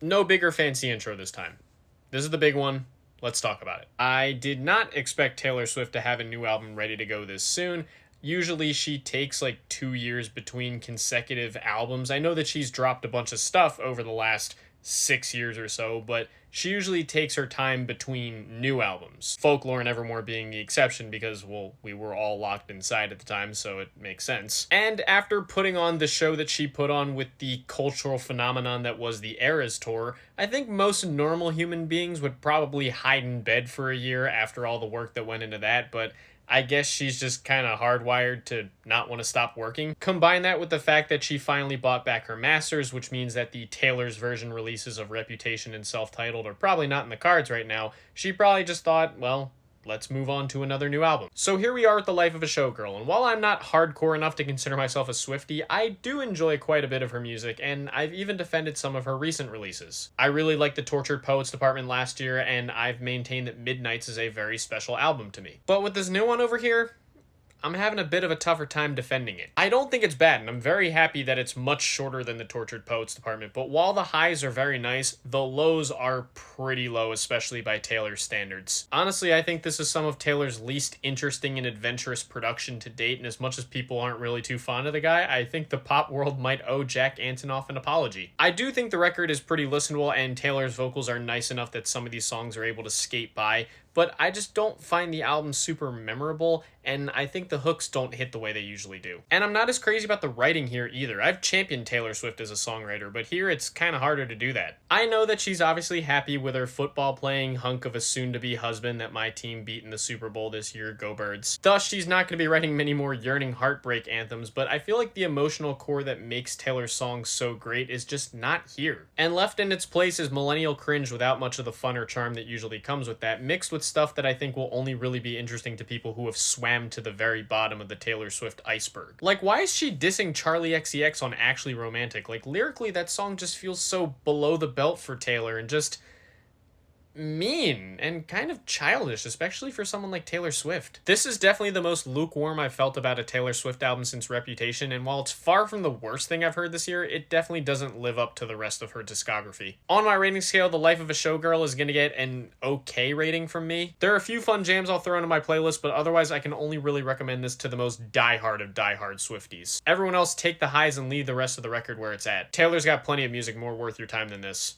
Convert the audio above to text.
No bigger fancy intro this time. This is the big one. Let's talk about it. I did not expect Taylor Swift to have a new album ready to go this soon. Usually she takes like 2 years between consecutive albums. I know that she's dropped a bunch of stuff over the last 6 years or so, but she usually takes her time between new albums. Folklore and Evermore being the exception because, well, we were all locked inside at the time, so it makes sense. And after putting on the show that she put on with the cultural phenomenon that was the Eras Tour, I think most normal human beings would probably hide in bed for a year after all the work that went into that, but I guess she's just kind of hardwired to not want to stop working. Combine that with the fact that she finally bought back her masters, which means that the Taylor's version releases of Reputation and Self-Titled are probably not in the cards right now. She probably just thought, well, let's move on to another new album. So here we are with The Life of a Showgirl, and while I'm not hardcore enough to consider myself a Swiftie, I do enjoy quite a bit of her music, and I've even defended some of her recent releases. I really liked the Tortured Poets department last year, and I've maintained that Midnights is a very special album to me. But with this new one over here, I'm having a bit of a tougher time defending it. I don't think it's bad, and I'm very happy that it's much shorter than the Tortured Poets department, but while the highs are very nice, the lows are pretty low, especially by Taylor's standards. Honestly, I think this is some of Taylor's least interesting and adventurous production to date, and as much as people aren't really too fond of the guy, I think the pop world might owe Jack Antonoff an apology. I do think the record is pretty listenable, and Taylor's vocals are nice enough that some of these songs are able to skate by, but I just don't find the album super memorable, and I think the hooks don't hit the way they usually do. And I'm not as crazy about the writing here either. I've championed Taylor Swift as a songwriter, but here it's kind of harder to do that. I know that she's obviously happy with her football-playing hunk of a soon-to-be husband that my team beat in the Super Bowl this year, go Birds. Thus, she's not going to be writing many more yearning heartbreak anthems, but I feel like the emotional core that makes Taylor's songs so great is just not here. And left in its place is millennial cringe without much of the fun or charm that usually comes with that, mixed with stuff that I think will only really be interesting to people who have swam to the very bottom of the Taylor Swift iceberg. Like, why is she dissing Charlie XCX on Actually Romantic? Like, lyrically, that song just feels so below the belt for Taylor and just mean and kind of childish, especially for someone like Taylor Swift. This is definitely the most lukewarm I've felt about a Taylor Swift album since Reputation, and while it's far from the worst thing I've heard this year, it definitely doesn't live up to the rest of her discography. On my rating scale, The Life of a Showgirl is gonna get an okay rating from me. There are a few fun jams I'll throw into my playlist, but otherwise I can only really recommend this to the most diehard of diehard Swifties. Everyone else take the highs and leave the rest of the record where it's at. Taylor's got plenty of music more worth your time than this.